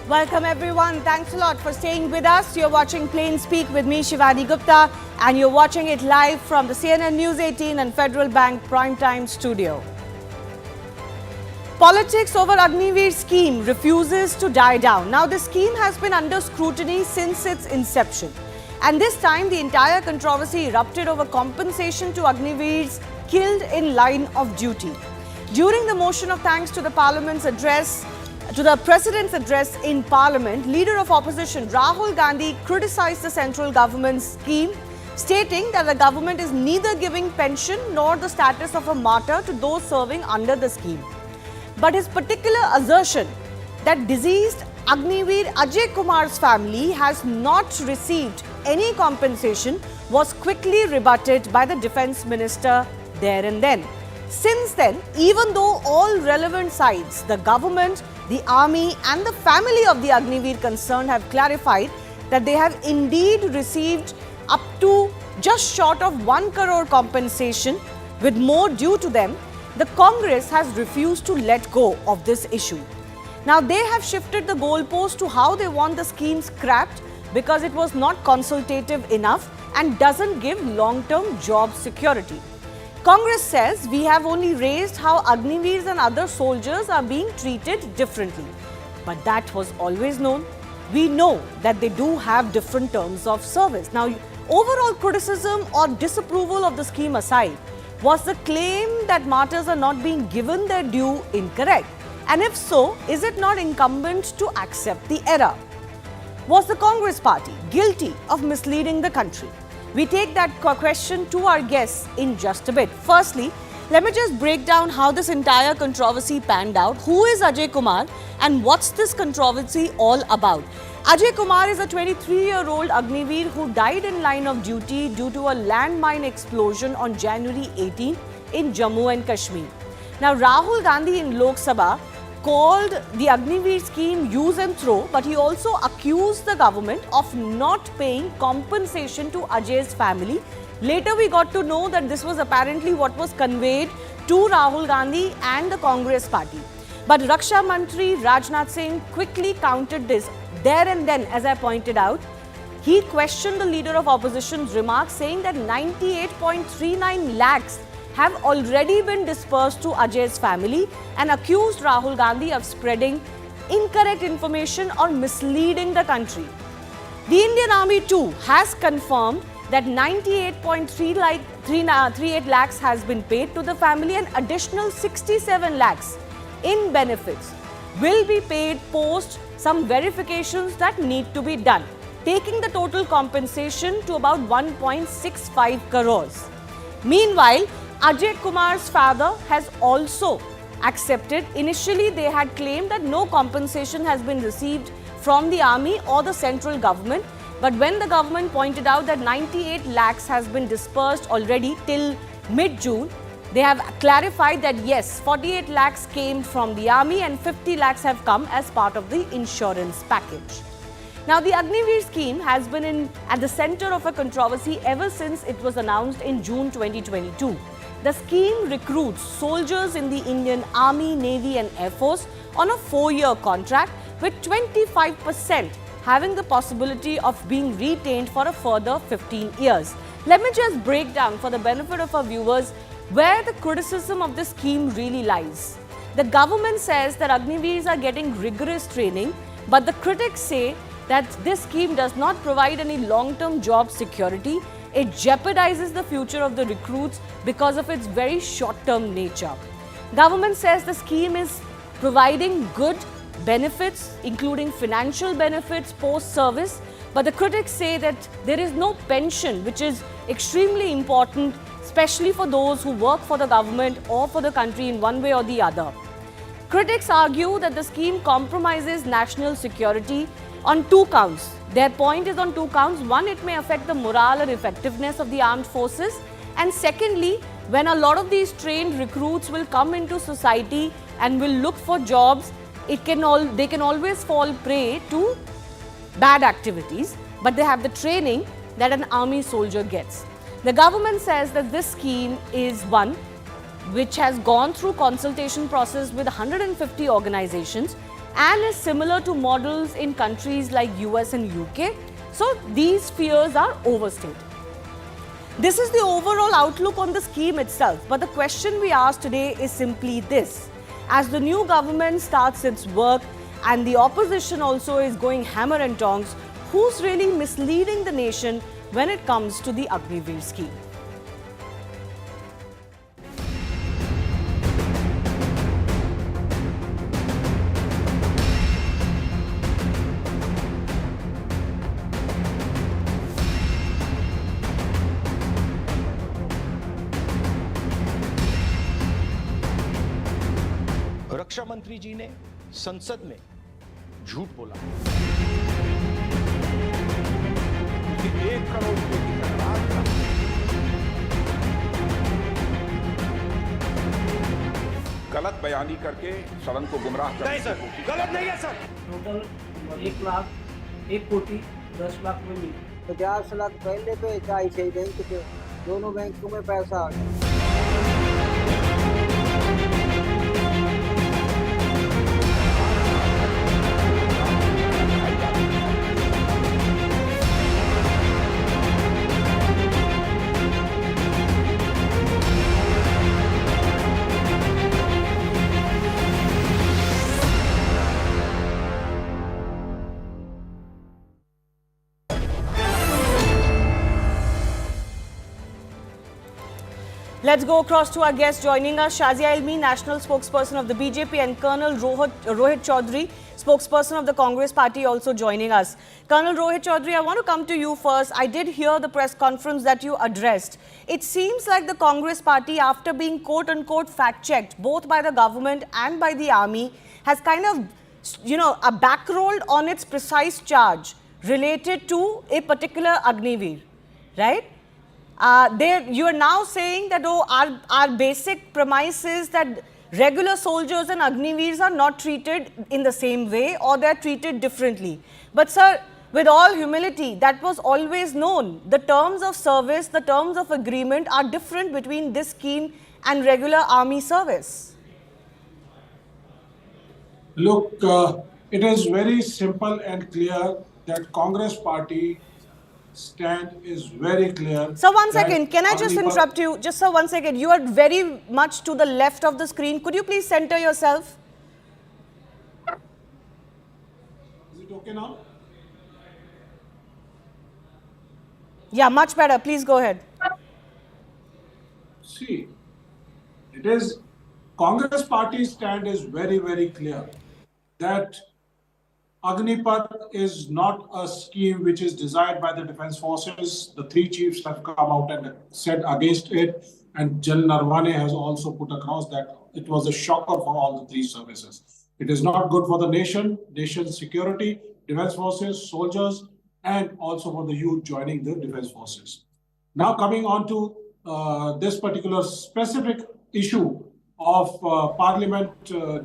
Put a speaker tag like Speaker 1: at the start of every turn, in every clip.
Speaker 1: Welcome everyone. Thanks a lot for staying with us. You're watching Plain Speak with me, Shivani Gupta, and you're watching it live from the CNN News 18 and Federal Bank Primetime studio. Politics over Agniveer scheme refuses to die down. Now, the scheme has been under scrutiny since its inception. And this time, the entire controversy erupted over compensation to Agniveers killed in line of duty. During the motion of thanks to the President's address in Parliament, Leader of Opposition Rahul Gandhi criticized the central government's scheme, stating that the government is neither giving pension nor the status of a martyr to those serving under the scheme. But his particular assertion that deceased Agniveer Ajay Kumar's family has not received any compensation was quickly rebutted by the Defence Minister there and then. Since then, even though all relevant sides, the government, the army and the family of the Agniveer concerned have clarified that they have indeed received up to just short of 1 crore compensation, with more due to them, the Congress has refused to let go of this issue. Now, they have shifted the goalpost to how they want the scheme scrapped because it was not consultative enough and doesn't give long-term job security. Congress says we have only raised how Agniveers and other soldiers are being treated differently. But that was always known. We know that they do have different terms of service. Now, overall criticism or disapproval of the scheme aside, was the claim that martyrs are not being given their due incorrect? And if so, is it not incumbent to accept the error? Was the Congress party guilty of misleading the country? We take that question to our guests in just a bit. Firstly, let me just break down how this entire controversy panned out. Who is Ajay Kumar and what's this controversy all about? Ajay Kumar is a 23-year-old Agniveer who died in line of duty due to a landmine explosion on January 18 in Jammu and Kashmir. Now, Rahul Gandhi in Lok Sabha called the Agniveer scheme use and throw, but he also accused the government of not paying compensation to Ajay's family. Later, we got to know that this was apparently what was conveyed to Rahul Gandhi and the Congress party. But Raksha Mantri Rajnath Singh quickly countered this there and then, as I pointed out. He questioned the Leader of Opposition's remarks, saying that 98.39 lakhs have already been dispersed to Ajay's family and accused Rahul Gandhi of spreading incorrect information or misleading the country. The Indian Army too has confirmed that 98.38 lakhs has been paid to the family and additional 67 lakhs in benefits will be paid post some verifications that need to be done, taking the total compensation to about 1.65 crores. Meanwhile, Ajay Kumar's father has also accepted. Initially, they had claimed that no compensation has been received from the army or the central government. But when the government pointed out that 98 lakhs has been dispersed already till mid-June, they have clarified that yes, 48 lakhs came from the army and 50 lakhs have come as part of the insurance package. Now, the Agniveer scheme has been at the center of a controversy ever since it was announced in June 2022. The scheme recruits soldiers in the Indian Army, Navy and Air Force on a 4-year contract, with 25% having the possibility of being retained for a further 15 years. Let me just break down, for the benefit of our viewers, where the criticism of this scheme really lies. The government says that Agniveers are getting rigorous training, but the critics say that this scheme does not provide any long-term job security. It jeopardizes the future of the recruits because of its very short-term nature. Government says the scheme is providing good benefits, including financial benefits post-service, but the critics say that there is no pension, which is extremely important, especially for those who work for the government or for the country in one way or the other. Critics argue that the scheme compromises national security on 2 counts. Their point is on 2 counts. One, it may affect the morale or effectiveness of the armed forces. And secondly, when a lot of these trained recruits will come into society and will look for jobs, they can always fall prey to bad activities, but they have the training that an army soldier gets. The government says that this scheme is one which has gone through consultation process with 150 organizations, and is similar to models in countries like US and UK. So these fears are overstated. This is the overall outlook on the scheme itself. But the question we ask today is simply this. As the new government starts its work and the opposition also is going hammer and tongs, who's really misleading the nation when it comes to the Agniveer scheme?
Speaker 2: रक्षा मंत्री जी ने संसद में झूठ बोला कि 1 करोड़ रुपए की तकरार का
Speaker 3: गलत बयानी करके सदन को गुमराह करने
Speaker 2: नहीं सर, गलत नहीं है सर।
Speaker 4: टोटल 1 लाख 1 कोटी 10 लाख में मिली
Speaker 5: 50 लाख पहले पे 4 बैंक थे, दोनों बैंकों में पैसा आ गया।
Speaker 1: Let's go across to our guest joining us, Shazia Ilmi, National Spokesperson of the BJP, and Colonel Rohit Chaudhary, Spokesperson of the Congress Party, also joining us. Colonel Rohit Chaudhary, I want to come to you first. I did hear the press conference that you addressed. It seems like the Congress Party, after being quote-unquote fact-checked, both by the government and by the army, has kind of, backrolled on its precise charge related to a particular Agniveer, right? You are now saying that our basic premise is that regular soldiers and Agniveers are not treated in the same way, or they are treated differently. But sir, with all humility, that was always known. The terms of service, the terms of agreement are different between this scheme and regular army service.
Speaker 6: Look, it is very simple and clear that Congress Party stand is very clear.
Speaker 1: So one second, can I just interrupt you? Just sir, 1 second. You are very much to the left of the screen. Could you please center yourself?
Speaker 6: Is it okay now?
Speaker 1: Yeah, much better. Please go ahead.
Speaker 6: See, it is Congress Party stand is very, very clear that Agnipath is not a scheme which is desired by the defense forces. The three chiefs have come out and said against it, and General Narwane has also put across that it was a shocker for all the three services. It is not good for the nation's security, defense forces, soldiers, and also for the youth joining the defense forces. Now coming on to this particular specific issue of parliament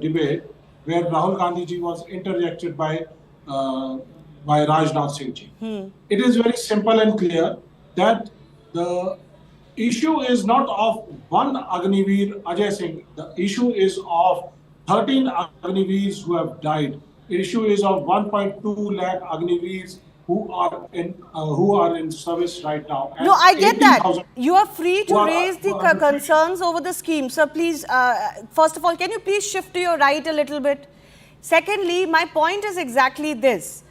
Speaker 6: debate, where Rahul Gandhi ji was interjected by Rajnath Singh ji. It is very simple and clear that the issue is not of one Agniveer, Ajay Singh. The issue is of 13 Agniveers who have died. The issue is of 1.2 lakh Agniveers who are in service right now.
Speaker 1: No, I get that. You are free to raise the concerns over the scheme. So please, first of all, can you please shift to your right a little bit? Secondly, my point is exactly this.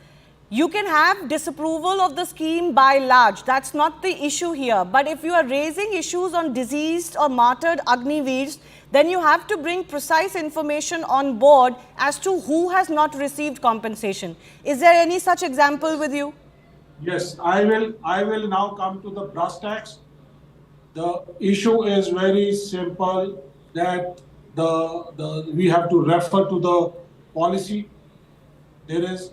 Speaker 1: You can have disapproval of the scheme by large. That's not the issue here. But if you are raising issues on deceased or martyred Agniveers, then you have to bring precise information on board as to who has not received compensation. Is there any such example with you?
Speaker 6: Yes, I will now come to the brass tacks. The issue is very simple that we have to refer to the policy. There is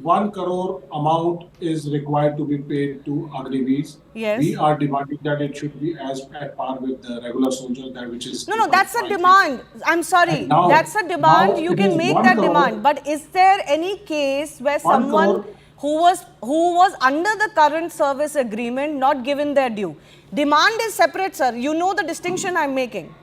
Speaker 6: 1 crore amount is required to be paid to Agniveers.
Speaker 1: Yes.
Speaker 6: We are demanding that it should be at par with the regular soldier, that which is...
Speaker 1: No, that's a demand. I'm sorry.
Speaker 6: Now,
Speaker 1: that's a demand. You can make that demand. But is there any case where someone who was under the current service agreement not given their due? Demand is separate, sir. You know the distinction I'm making.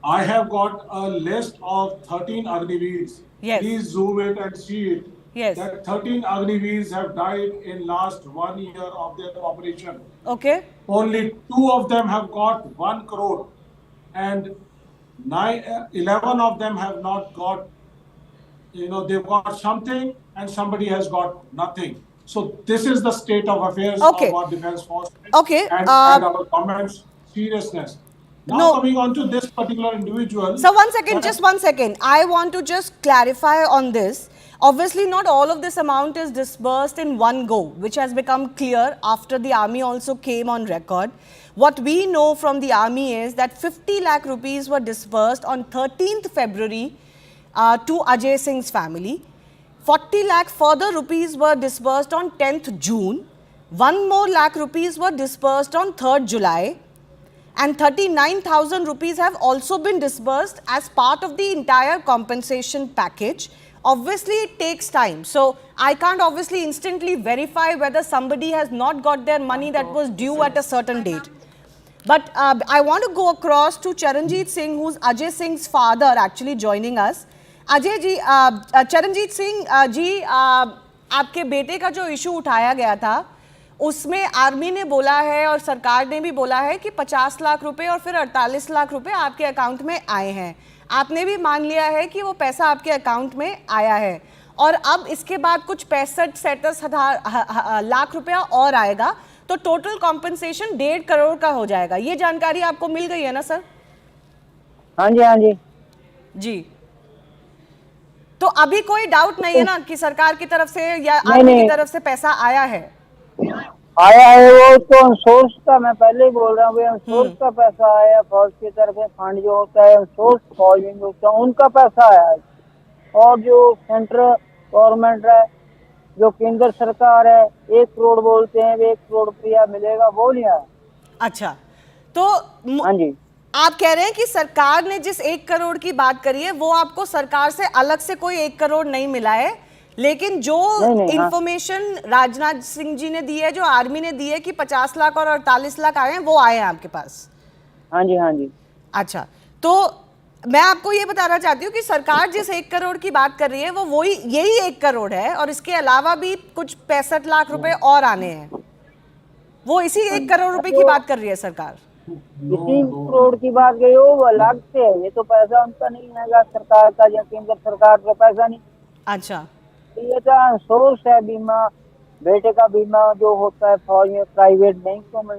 Speaker 6: I have got a list of 13 Agniveers.
Speaker 1: Yes.
Speaker 6: Please zoom it and see it.
Speaker 1: Yes.
Speaker 6: That 13 Agniveers have died in last 1 year of their operation.
Speaker 1: Okay.
Speaker 6: Only 2 of them have got 1 crore, and 11 of them have not got. They've got something, and somebody has got nothing. So this is the state of affairs
Speaker 1: Okay.
Speaker 6: of our defense force.
Speaker 1: Okay,
Speaker 6: And our government's seriousness. Now
Speaker 1: No.
Speaker 6: coming on to this particular individual.
Speaker 1: So 1 second, just 1 second. I want to just clarify on this. Obviously, not all of this amount is disbursed in one go, which has become clear after the army also came on record. What we know from the army is that 50 lakh rupees were disbursed on 13th February to Ajay Singh's family. 40 lakh further rupees were disbursed on 10th June. 1 more lakh rupees were disbursed on 3rd July. And 39,000 rupees have also been disbursed as part of the entire compensation package. Obviously, it takes time. So, I can't obviously instantly verify whether somebody has not got their money that was due at a certain date. But I want to go across to Charanjit Singh, who's Ajay Singh's father, actually joining us. Ajay ji, Charanjit Singh ji, आपके बेटे का जो issue उठाया गया था, उसमें army ने बोला है और सरकार ने भी बोला है कि 50 लाख रुपए और फिर 48 लाख रुपए आपके अकाउंट में आए हैं। आपने भी मान लिया है कि वो पैसा आपके अकाउंट में आया है और अब इसके बाद कुछ 65-67 लाख रुपया और आएगा, तो टोटल कॉम्पेंसेशन 1.5 करोड़ का हो जाएगा। ये जानकारी आपको मिल गई है ना सर?
Speaker 5: हाँ जी, हाँ जी
Speaker 1: जी। तो अभी कोई डाउट नहीं है ना कि सरकार की तरफ से या आर्मी की तरफ से पैसा आया है?
Speaker 5: आया है, वो तो सोर्स का, मैं पहले ही बोल रहा हूँ, सोर्स का पैसा आया, फौज की तरफ से फंड जो होता है, सोर्स फौज में होता है, उनका पैसा आया है। और जो सेंट्रल गवर्नमेंट है, जो केंद्र सरकार है, 1 करोड़ बोलते हैं, 1 करोड़ रुपया मिलेगा, वो नहीं आया।
Speaker 1: अच्छा, तो
Speaker 5: हाँ जी,
Speaker 1: आप कह रहे हैं कि सरकार ने जिस 1 करोड़ की बात करी है वो आपको सरकार से अलग से कोई 1 करोड़ नहीं मिला है, लेकिन जो इंफॉर्मेशन राजनाथ सिंह जी ने दी है, जो आर्मी ने दी है कि 50 लाख और 48 लाख आए हैं, वो आए हैं आपके पास?
Speaker 5: हाँ जी, हाँ जी।
Speaker 1: अच्छा, तो मैं आपको ये बताना चाहती हूँ कि सरकार जिस 1 करोड़ की बात कर रही है वो यही 1 करोड़ है और इसके अलावा भी कुछ 65 लाख रुपए और आने हैं। वो इसी 1 करोड़ रुपए की बात कर रही है सरकार।
Speaker 5: इसी करोड़ की बात गई, वो अलग से है, ये तो पैसा उनका नहीं है, सरकार का या केंद्र सरकार का पैसा नहीं।
Speaker 1: अच्छा,
Speaker 5: ये तो सोर्स है बीमा, बेटे का बीमा जो होता है फौज में, प्राइवेट बैंकों में,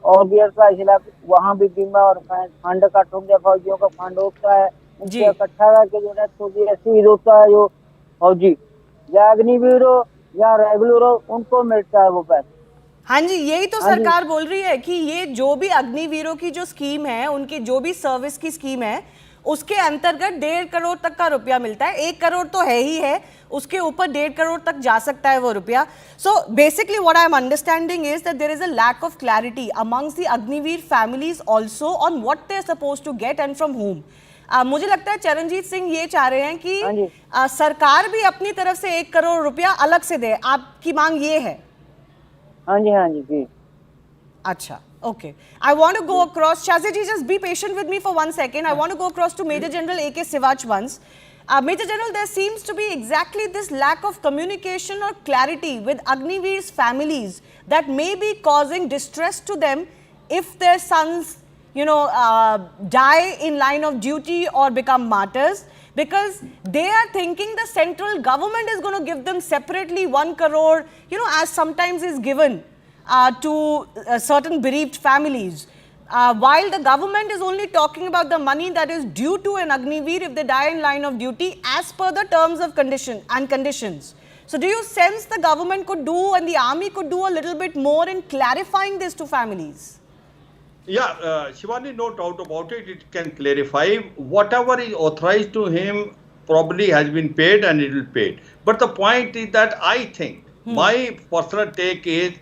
Speaker 5: और भी 28 लाख वहाँ भी बीमा और फंड का ठुक फौजियों का फंड होता है, उनसे इकट्ठा करके जो है रसीद होता है, जो फौजी या अग्निवीर हो या रेगुलर हो, उनको मिलता है वो पैसा।
Speaker 1: हाँ जी, यही तो सरकार बोल रही है कि ये जो भी अग्निवीरों की जो स्कीम है, उनकी जो भी सर्विस की स्कीम है, उसके अंतर्गत 1.5 करोड़ तक का रुपया मिलता है। 1 करोड़ तो है ही है, उसके ऊपर 1.5 करोड़ तक जा सकता है वो रुपया। So basically what I am understanding is that there is a lack of clarity amongst the Agniveer families also on what they are supposed to get and from home. मुझे लगता है चरणजीत सिंह ये चाह रहे हैं कि सरकार भी अपनी तरफ से 1 करोड़ रुपया अलग से दे। आपकी मांग ये है?
Speaker 5: हाँ जी, हाँ जी।
Speaker 1: अच्छा, okay. I want to go across. Shazia ji, just be patient with me for 1 second. I want to go across to Major General A.K. Sivach once. Major General, there seems to be exactly this lack of communication or clarity with Agniveer's families that may be causing distress to them if their sons, die in line of duty or become martyrs, because they are thinking the central government is going to give them separately 1 crore, as sometimes is given to certain bereaved families, while the government is only talking about the money that is due to an Agniveer if they die in line of duty as per the terms of conditions. So do you sense the government could do and the army could do a little bit more in clarifying this to families?
Speaker 7: Yeah, Shivani, no doubt about it. It can clarify. Whatever is authorized to him probably has been paid and it will be paid. But the point is that I think, my personal take is,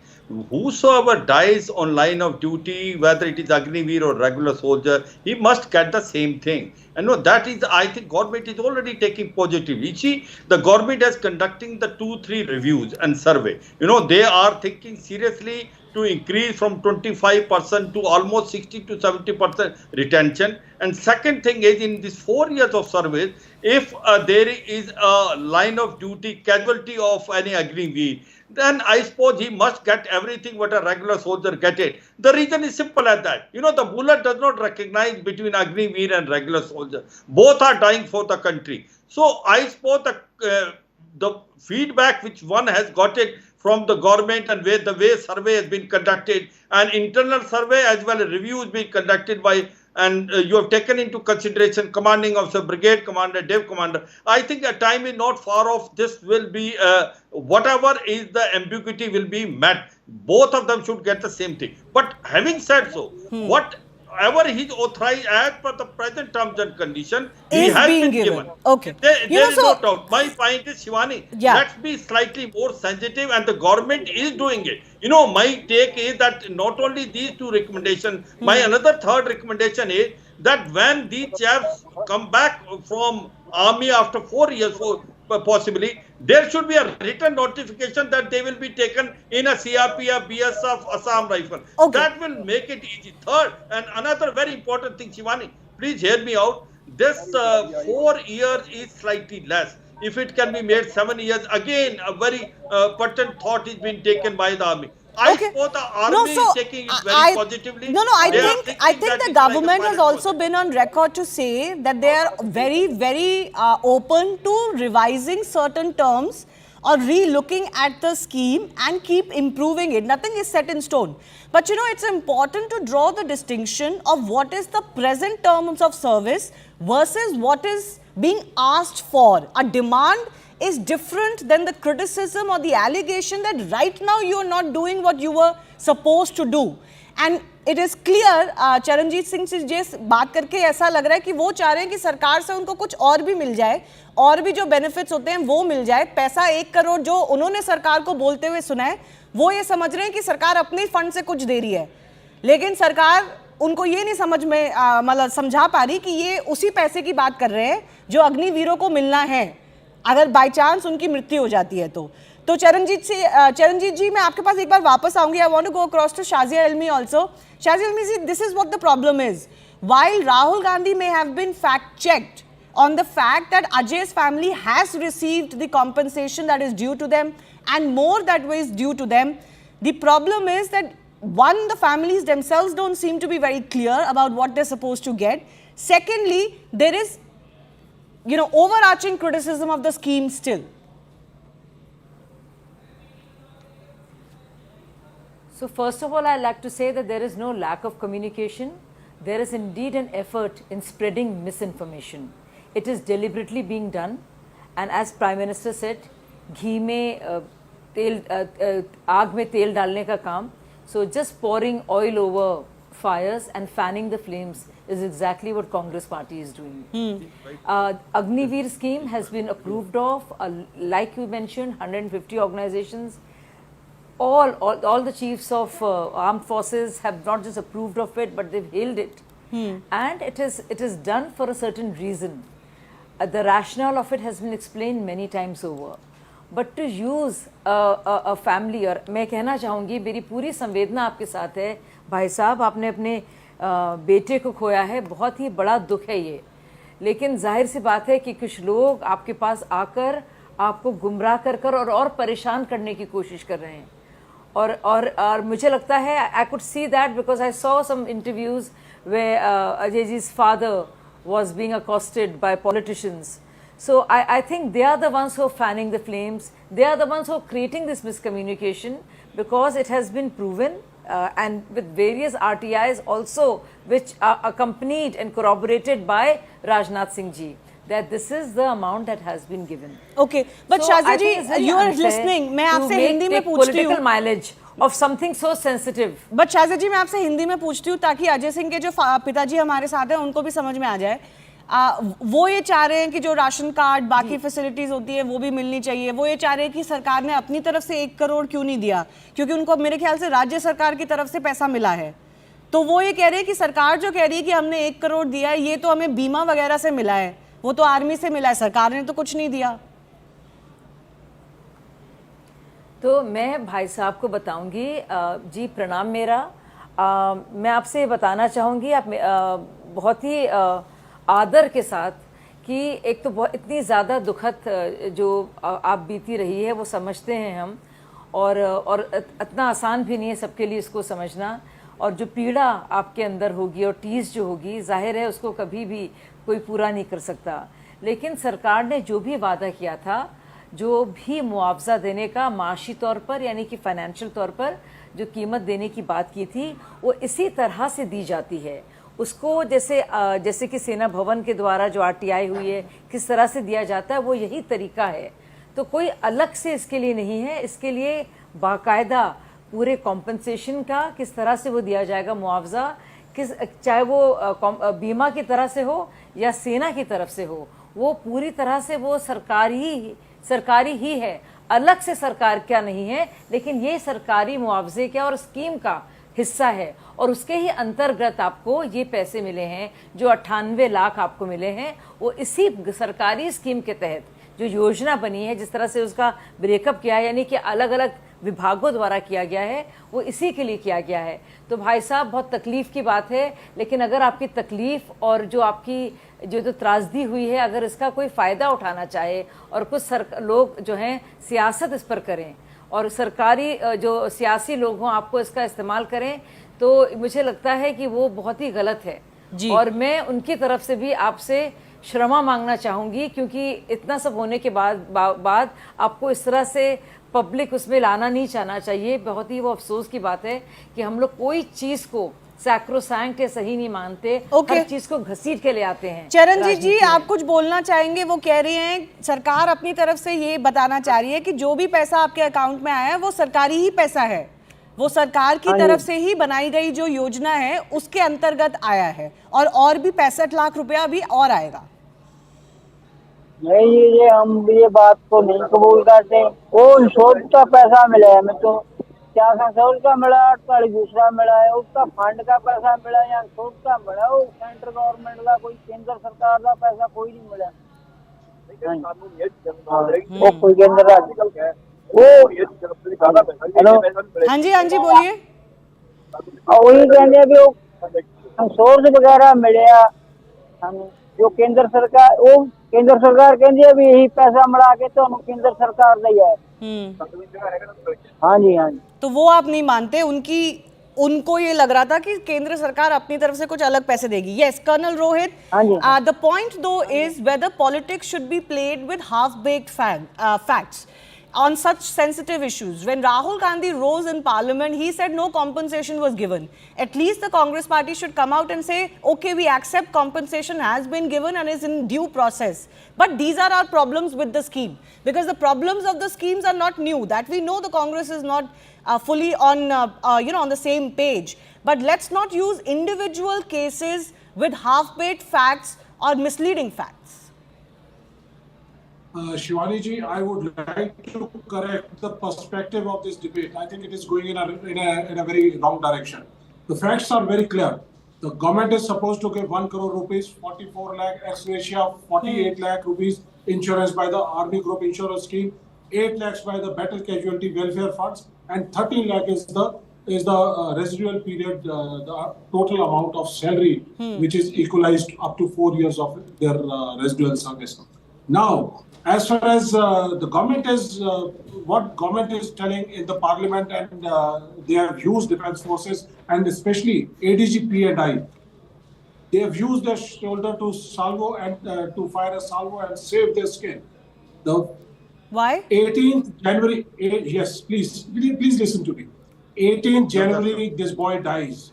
Speaker 7: whosoever dies on line of duty, whether it is Agniveer or regular soldier, he must get the same thing. And no, that is, I think government is already taking positive. You see, the government is conducting the 2-3 reviews and survey. They are thinking seriously to increase from 25% to almost 60 to 70% retention. And second thing is, in these 4 years of service, if there is a line of duty casualty of any Agniveer, then I suppose he must get everything what a regular soldier get it. The reason is simple as that. You know, the bullet does not recognize between Agniveer and regular soldier. Both are dying for the country. So I suppose the feedback which one has got it from the government and where the way survey has been conducted, and internal survey as well as reviews being conducted by, and you have taken into consideration commanding officer, brigade commander, div commander. I think the time is not far off. This will be, whatever is the ambiguity will be met. Both of them should get the same thing. But having said so, whatever he's authorized as per the present terms and condition, he
Speaker 1: Is
Speaker 7: has
Speaker 1: being
Speaker 7: been
Speaker 1: given.
Speaker 7: given.
Speaker 1: Okay.
Speaker 7: There
Speaker 1: You know,
Speaker 7: is no
Speaker 1: so-
Speaker 7: doubt. My point is, Shivani,
Speaker 1: Yeah.
Speaker 7: let's be slightly more sensitive, and the government is doing it. You know, my take is that not only these two recommendations, my another third recommendation is that when these chaps come back from army after 4 years, possibly, there should be a written notification that they will be taken in a CRPF, BSF, Assam Rifle.
Speaker 1: Okay.
Speaker 7: That will make it easy. Third, and another very important thing, Shivani, please hear me out. This 4 years is slightly less. If it can be made 7 years, again, a very pertinent thought is being taken by the army. I
Speaker 1: Okay.
Speaker 7: suppose the army is taking it very positively.
Speaker 1: I
Speaker 7: They are
Speaker 1: think
Speaker 7: thinking that
Speaker 1: the
Speaker 7: it's
Speaker 1: government
Speaker 7: like a
Speaker 1: has
Speaker 7: pilot
Speaker 1: also
Speaker 7: project.
Speaker 1: been on record to say that they are very open to revising certain terms or re-looking at the scheme and keep improving it. Nothing is set in stone. But you know, it's important to draw the distinction of what is the present terms of service versus what is being asked for. A demand is different than the criticism or the allegation that right now you are not doing what you were supposed to do. And it is clear, Charanjit Singh से जिस बात करके ऐसा लग रहा है कि वो चाह रहे हैं कि सरकार से उनको कुछ और भी मिल जाए, और भी जो बेनिफिट्स होते हैं वो मिल जाए. पैसा 1 करोड़ जो उन्होंने सरकार को बोलते हुए सुना है, वो ये समझ रहे हैं कि सरकार अपने फंड से कुछ दे रही है, लेकिन सरकार उनको ये नहीं समझ में मतलब समझा पा रही कि ये उसी पैसे की बात कर रहे हैं जो अग्निवीरों को मिलना है अगर बाय चांस उनकी मृत्यु हो जाती है तो चरणजीत जी, मैं आपके पास एक बार वापस आऊंगी. I want to go across to Shazia Ilmi also. Shazia Ilmi ji, this is what the problem is. While Rahul Gandhi may have been fact-checked on the fact that Ajay's family has received the compensation that is due to them and more that was due to them, the problem is that one, the families themselves don't seem to be very clear about what they're supposed to get. Secondly, there is, you know, overarching criticism of the scheme still.
Speaker 8: So first of all, I'd like to say that there is no lack of communication. There is indeed an effort in spreading misinformation. It is deliberately being done, and as Prime Minister said, घी में आग में तेल डालने का काम. So just pouring oil over fires and fanning the flames is exactly what Congress Party is doing. Agniveer scheme has been approved of, like you mentioned, 150 organizations. All the chiefs of armed forces have not just approved of it, but they've hailed it. And it is done for a certain reason. The rationale of it has been explained many times over. But to use a family, और मैं कहना चाहूँगी, मेरी पूरी संवेदना आपके साथ है भाई साहब, आपने अपने बेटे को खोया है, बहुत ही बड़ा दुख है ये. लेकिन जाहिर सी बात है कि कुछ लोग आपके पास आकर आपको गुमराह कर और परेशान करने की कोशिश कर रहे हैं. और मुझे लगता है, I could see that because I saw some interviews where Ajay ji's father was being accosted by politicians. So I think they are the ones who are fanning the flames. They are the ones who are creating this miscommunication, because it has been proven and with various RTIs also, which are accompanied and corroborated by Rajnath Singh ji, that this is the amount that has been given.
Speaker 1: Okay, but
Speaker 8: So, I
Speaker 1: Shazia
Speaker 8: think it's
Speaker 1: ji,
Speaker 8: very
Speaker 1: you are
Speaker 8: unfair
Speaker 1: listening. मैं
Speaker 8: to
Speaker 1: आपसे
Speaker 8: make
Speaker 1: Hindi में
Speaker 8: take
Speaker 1: पूछती
Speaker 8: political
Speaker 1: हूँ.
Speaker 8: mileage of something so sensitive.
Speaker 1: But Shazia ji, मैं आपसे हिंदी में पूछती हूँ ताकि अजय सिंह के जो पिताजी हमारे साथ हैं उनको भी समझ में आ जाए. वो ये चाह रहे हैं कि जो राशन कार्ड बाकी फैसिलिटीज होती है वो भी मिलनी चाहिए. वो ये चाह रहे हैं कि सरकार ने अपनी तरफ से 1 करोड़ क्यों नहीं दिया, क्योंकि उनको मेरे ख्याल से राज्य सरकार की तरफ से पैसा मिला है. तो वो ये कह रहे हैं कि सरकार जो कह रही है कि हमने 1 करोड़ दिया है, ये तो हमें बीमा वगैरह से मिला है, वो तो आर्मी से मिला है, सरकार ने तो कुछ नहीं दिया.
Speaker 8: तो मैं भाई साहब को बताऊंगी, जी प्रणाम मेरा। मैं आपसे बताना चाहूँगी, आप बहुत ही आदर के साथ, कि एक तो बहुत इतनी ज़्यादा दुखद जो आप बीती रही है वो समझते हैं हम, और इतना आसान भी नहीं है सबके लिए इसको समझना, और जो पीड़ा आपके अंदर होगी और टीस जो होगी, जाहिर है उसको कभी भी कोई पूरा नहीं कर सकता। लेकिन सरकार ने जो भी वादा किया था, जो भी मुआवजा देने का माशी तौर पर यानी कि फाइनेंशियल तौर पर जो कीमत देने की बात की थी, वो इसी तरह से दी जाती है उसको। जैसे कि सेना भवन के द्वारा जो आरटीआई हुई है, किस तरह से दिया जाता है, वो यही तरीका है। तो कोई अलग से इसके लिए नहीं है, इसके लिए बाकायदा पूरे कॉम्पनसेशन का किस तरह से वो दिया जाएगा मुआवजा, चाहे वो बीमा की तरह से हो या सेना की तरफ से हो, वो पूरी तरह से वो सरकारी ही है, अलग से सरकार क्या नहीं है, लेकिन ये सरकारी मुआवजे का और स्कीम का हिस्सा है। और उसके ही अंतर्गत आपको ये पैसे मिले हैं, जो 98 लाख आपको मिले हैं, वो इसी सरकारी स्कीम के तहत जो योजना बनी है, जिस तरह से उसका ब्रेकअप किया है, यानी कि अलग अलग विभागों द्वारा किया गया है, वो इसी के लिए किया गया है। तो भाई साहब, बहुत तकलीफ़ की बात है, लेकिन अगर आपकी तकलीफ़ और जो आपकी जो त्रासदी हुई है, अगर इसका कोई फ़ायदा उठाना चाहे और कुछ लोग जो हैं सियासत इस पर करें, और सरकारी जो सियासी लोग हों आपको इसका इस्तेमाल करें, तो मुझे लगता है कि वो बहुत ही गलत है जी। और मैं उनकी तरफ से भी आपसे क्षमा मांगना चाहूँगी, क्योंकि इतना सब होने के बाद आपको इस तरह से पब्लिक उसमें लाना नहीं चाहना चाहिए। बहुत ही वो अफसोस की बात है कि हम लोग कोई चीज़ को सैक्रोसैंक्ट सही नहीं मानते, हर चीज को घसीट के ले आते हैं।
Speaker 1: चरणजीत जी, आप कुछ बोलना चाहेंगे? वो कह रही हैं, सरकार अपनी तरफ से ये बताना चाह रही है कि जो भी पैसा आपके अकाउंट में आया है वो सरकारी ही पैसा है, वो सरकार की तरफ से ही बनाई गई जो योजना है उसके अंतर्गत आया है, और भी 65 लाख रुपया भी और आएगा।
Speaker 5: नहीं, ये हम ये बात को नहीं कबूल करते। वो इंश्योरेंस का पैसा मिला है, मैं तो क्या संसद का मिला, 48 दूसरा मिला है, उसका फंड का पैसा मिला या इंश्योरेंस का मिला, वो सेंट्रल गवर्नमेंट का कोई केंद्र सरकार का पैसा कोई नहीं मिला। वो कोई केंद्र राज्य वो
Speaker 1: हाँ जी बोलिए।
Speaker 5: वही कहने भी इंश्योरेंस वगैरह मिले जो केंद्र सरकार, वो केंद्र सरकार कहती है भी यही पैसा मिला के तो केंद्र सरकार दिया है। हाँ जी।
Speaker 1: तो वो आप नहीं मानते? उनको ये लग रहा था कि केंद्र सरकार अपनी तरफ से कुछ अलग पैसे देगी। Yes colonel Rohit, the point though is whether politics should be played with half baked facts on such sensitive issues. When Rahul Gandhi rose in parliament, he said no compensation was given. At least the Congress party should come out and say, okay, we accept compensation has been given and is in due process. But these are our problems with the scheme, because the problems of the schemes are not new. That we know the Congress is not fully on, on the same page. But let's not use individual cases with half-baked facts or misleading facts.
Speaker 6: Shivani ji, I would like to correct the perspective of this debate. I think it is going in a very wrong direction. The facts are very clear. The government is supposed to give 1 crore rupees, 44 lakh ex gratia, 48 lakh rupees insurance by the Army Group Insurance Scheme, 8 lakhs by the Battle Casualty Welfare Funds, and 13 lakh is the residual period, the total amount of salary, which is equalized up to 4 years of their residual service. Now, as far as the government is, what government is telling in the parliament, and they have used defense forces and especially ADGP and I, they have used their shoulder to salvo and to fire a salvo and save their skin.
Speaker 1: Why?
Speaker 6: 18th January, yes, please listen to me. 18th January, this boy dies,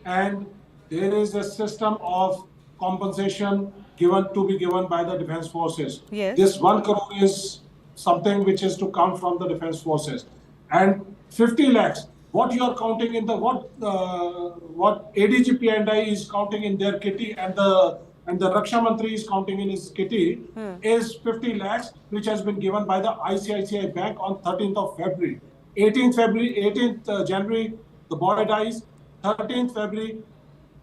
Speaker 6: and there is a system of compensation to be given by the defense forces.
Speaker 1: Yes.
Speaker 6: This 1 crore is something which is to come from the defense forces, and 50 lakhs. What you are counting in the what ADGP and I is counting in their kitty, and the Raksha Mantri is counting in his kitty, is 50 lakhs, which has been given by the ICICI Bank on 13th of February. 18th January, the boy dies. 13th February,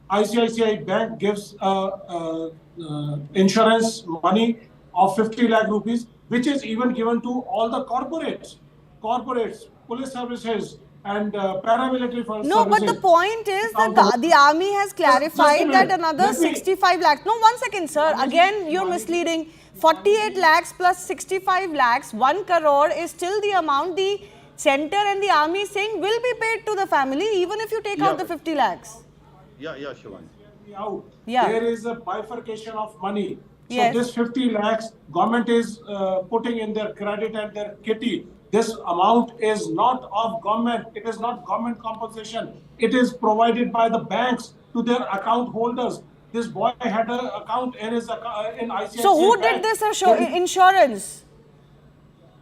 Speaker 6: ICICI Bank gives insurance money of 50 lakh rupees, which is even given to all the corporates. corporates, police services, and paramilitary services.
Speaker 1: No, but the point is that the army has clarified that another 65 lakhs. No, 1 second, sir. Again, you're misleading. 48 lakhs plus 65 lakhs, 1 crore is still the amount the center and the army is saying will be paid to the family even if you take out the 50 lakhs.
Speaker 7: Yeah, Shivani.
Speaker 6: Out.
Speaker 1: Yeah.
Speaker 6: There is a bifurcation of money. So
Speaker 1: Yes.
Speaker 6: this 50 lakhs, government is putting in their credit and their kitty. This amount is not of government. It is not government compensation. It is provided by the banks to their account holders. This boy had an account in his in ICICI.
Speaker 1: So who
Speaker 6: Bank.
Speaker 1: did this insurance?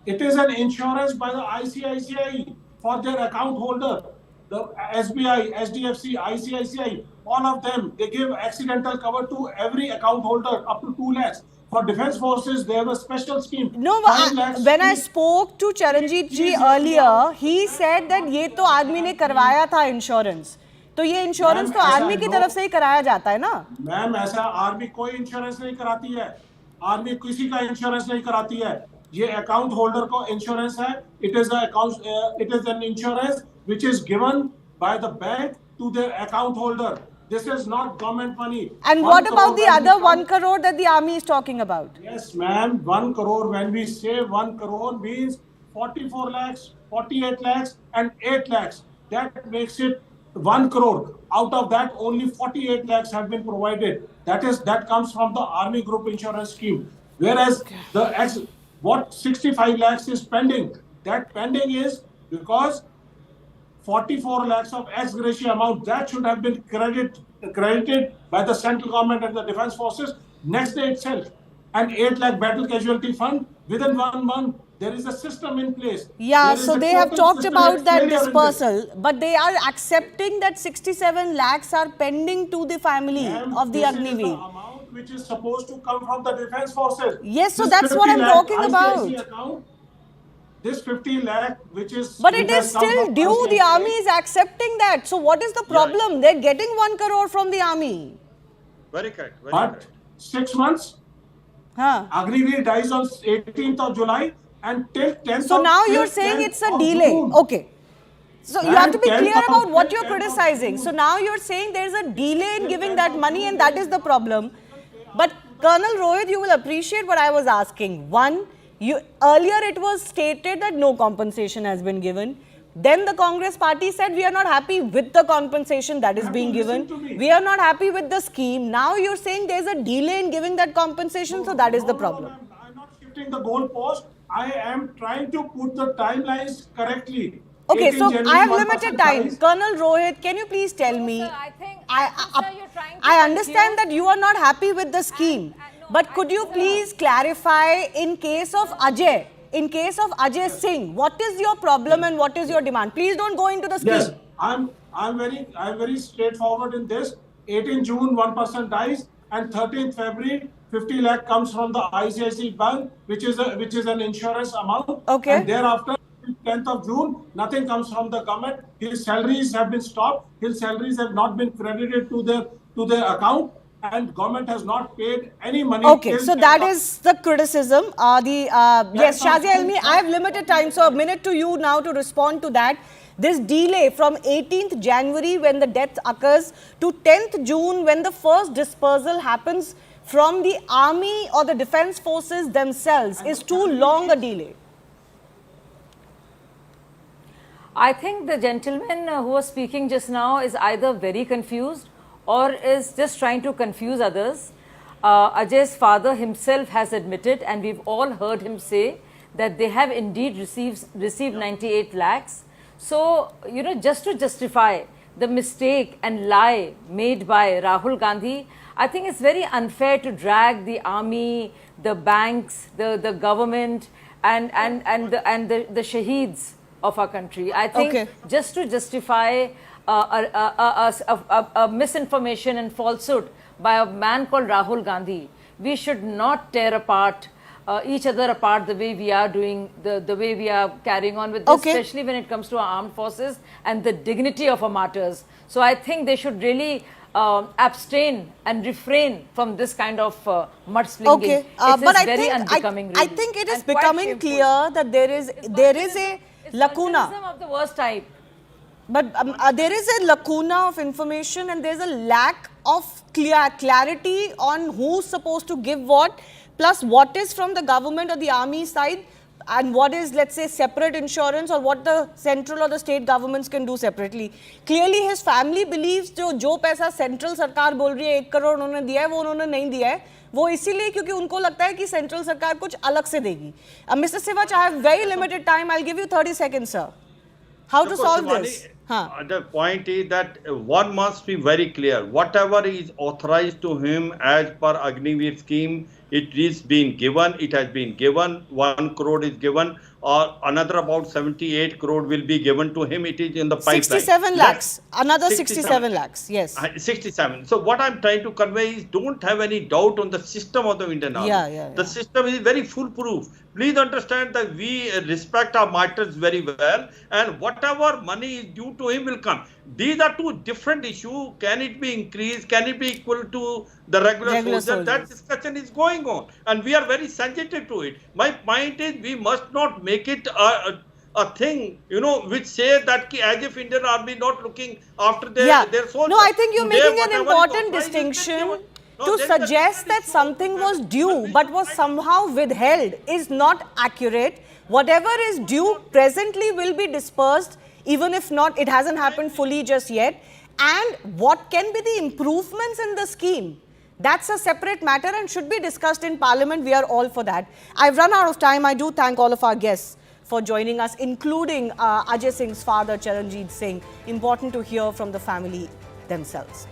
Speaker 6: It is an insurance by the ICICI for their account holder. The SBI, SDFC, ICICI, all of them, they give accidental cover to every account holder up to 2 lakhs. For defense forces, they have a special scheme.
Speaker 1: No,
Speaker 6: 5 lakhs
Speaker 1: when I
Speaker 6: scheme.
Speaker 1: spoke to Charanjit ji earlier, he said that ये तो आदमी ने करवाया था insurance. तो ये insurance तो army की तरफ से ही कराया जाता है ना?
Speaker 6: मैम, ऐसा आर्मी कोई इंश्योरेंस नहीं कराती है. आर्मी किसी का इंश्योरेंस नहीं कराती है. ये अकाउंट होल्डर को इंश्योरेंस है. It is an insurance which is given by the bank to their account holder. This is not government money.
Speaker 1: And
Speaker 6: 1
Speaker 1: what
Speaker 6: crore
Speaker 1: about the
Speaker 6: when we
Speaker 1: other
Speaker 6: count-
Speaker 1: 1 crore that the army is talking about?
Speaker 6: Yes, ma'am. 1 crore, when we say 1 crore means 44 lakhs, 48 lakhs and 8 lakhs. That makes it 1 crore. Out of that, only 48 lakhs have been provided. That comes from the Army Group Insurance Scheme. Whereas what 65 lakhs is pending, that pending is because 44 lakhs of ex gratia amount that should have been credited by the central government and the defense forces next day itself. And 8 lakh battle casualty fund within 1 month. There is a system in place.
Speaker 1: Yeah,
Speaker 6: There is
Speaker 1: so
Speaker 6: a
Speaker 1: they have
Speaker 6: total
Speaker 1: talked about
Speaker 6: systematic
Speaker 1: that
Speaker 6: failure in this.
Speaker 1: dispersal, but they are accepting that 67 lakhs are pending to the family
Speaker 6: Ma'am,
Speaker 1: of the
Speaker 6: this is
Speaker 1: Agniveer.
Speaker 6: the amount which is supposed to come from the defense forces.
Speaker 1: Yes, so
Speaker 6: This
Speaker 1: that's what
Speaker 6: 50
Speaker 1: I'm
Speaker 6: lakh
Speaker 1: talking
Speaker 6: ICICI
Speaker 1: about.
Speaker 6: account, this 50 lakh which is...
Speaker 1: But
Speaker 6: which
Speaker 1: it
Speaker 6: has
Speaker 1: is
Speaker 6: come
Speaker 1: still
Speaker 6: from
Speaker 1: due. The
Speaker 6: ICICI.
Speaker 1: army is accepting that. So what is the problem? They're getting 1 crore from the army.
Speaker 7: Very correct. Very
Speaker 6: But
Speaker 7: correct.
Speaker 6: 6 months,
Speaker 1: Huh.
Speaker 6: Agniveer dies on 18th of July and till 10th
Speaker 1: So
Speaker 6: of
Speaker 1: now you're
Speaker 6: 10th
Speaker 1: saying it's a
Speaker 6: of
Speaker 1: delay.
Speaker 6: June.
Speaker 1: Okay. So you have to be
Speaker 6: 10th
Speaker 1: clear
Speaker 6: of-
Speaker 1: about what you're
Speaker 6: 10th of
Speaker 1: criticizing.
Speaker 6: June.
Speaker 1: So now you're saying there's a delay in giving that money and that is the problem. But Colonel Rohit, you will appreciate what I was asking. One, earlier it was stated that no compensation has been given. Then the Congress party said we are not happy with the compensation that is being given.
Speaker 6: listen to me.
Speaker 1: We are not happy with the scheme. Now you're saying there's a delay in giving that compensation, so that is the problem.
Speaker 6: I'm not shifting the goalpost. I am trying to put the timelines correctly.
Speaker 1: Okay,
Speaker 6: 18
Speaker 1: so
Speaker 6: January,
Speaker 1: I have
Speaker 6: 1%
Speaker 1: limited time.
Speaker 6: rise.
Speaker 1: Colonel Rohit, can you please tell me?
Speaker 8: Sir, I think sir, you're trying to
Speaker 1: I understand
Speaker 8: confuse-
Speaker 1: that you are not happy with the scheme,
Speaker 8: no,
Speaker 1: but could you please clarify in case of Ajay Singh, what is your problem and what is your demand? Please don't go into the scheme.
Speaker 6: Yes, I'm very straightforward in this. 18 June, 1% dies, and 13th February, 50 lakh comes from the ICICI Bank, which is an insurance amount.
Speaker 1: Okay.
Speaker 6: And thereafter, 10th of June, nothing comes from the government. His salaries have been stopped. His salaries have not been credited to their account, and government has not paid any money.
Speaker 1: Okay,
Speaker 6: till
Speaker 1: so
Speaker 6: 10th
Speaker 1: that
Speaker 6: of-
Speaker 1: is the criticism. Yes, Shazia Elmi, I have limited time, so a minute to you now to respond to that. This delay from 18th January when the death occurs to 10th June when the first dispersal happens from the army or the defense forces themselves is too long a delay.
Speaker 8: I think the gentleman who was speaking just now is either very confused or is just trying to confuse others. Ajay's father himself has admitted, and we've all heard him say, that they have indeed received 98 lakhs. So, just to justify the mistake and lie made by Rahul Gandhi, I think it's very unfair to drag the army, the banks, the government, and the shaheeds of our country. I think
Speaker 1: Okay.
Speaker 8: just to justify a misinformation and falsehood by a man called Rahul Gandhi, we should not tear apart each other apart the way we are doing, the way we are carrying on with this,
Speaker 1: Okay.
Speaker 8: especially when it comes to our armed forces and the dignity of our martyrs. So I think they should really abstain and refrain from this kind of mudslinging.
Speaker 1: Okay,
Speaker 8: It
Speaker 1: but
Speaker 8: is
Speaker 1: I
Speaker 8: very
Speaker 1: think
Speaker 8: unbecoming,
Speaker 1: I
Speaker 8: really,
Speaker 1: think it is
Speaker 8: and quite
Speaker 1: becoming
Speaker 8: shameful.
Speaker 1: clear that there is a lacuna.
Speaker 8: Fundamentalism of the worst type.
Speaker 1: But there is a lacuna of information and there's a lack of clarity on who's supposed to give what, plus what is from the government or the army side and what is, let's say, separate insurance or what the central or the state governments can do separately. Clearly his family believes जो पैसा central सरकार बोल रही है 1 करोड़ उन्होंने दिया है वो उन्होंने नहीं दिया है वो इसीलिए क्योंकि उनको लगता है कि सेंट्रल सरकार कुछ अलग से देगी. Mr. Sivach, I have very limited time. I'll give you 30 seconds, sir. How to solve this?
Speaker 7: The point is that one must be very clear. Whatever is authorized to him as per Agniveer scheme, it is being given. It has been given. 1 crore is given, or another about 78 crore will be given to him. It is in the pipeline.
Speaker 1: 67 lakhs. Another 67 lakhs. Yes.
Speaker 7: 67. So what I'm trying to convey is, don't have any doubt on the system of the Indian Army. The system is very foolproof. Please understand that we respect our martyrs very well, and whatever money is due to him will come. These are two different issues. Can it be increased? Can it be equal to the regular soldier? That discussion is going on, and we are very sensitive to it. My point is, we must not make it a thing, you know, which says that as if Indian Army not looking after their soldiers.
Speaker 1: No, I think you're making an important distinction. To suggest that something was due but was somehow withheld is not accurate. Whatever is due presently will be dispersed, even if not, it hasn't happened fully just yet. And what can be the improvements in the scheme? That's a separate matter and should be discussed in Parliament. We are all for that. I've run out of time. I do thank all of our guests for joining us, including Ajay Singh's father, Charanjit Singh. Important to hear from the family themselves.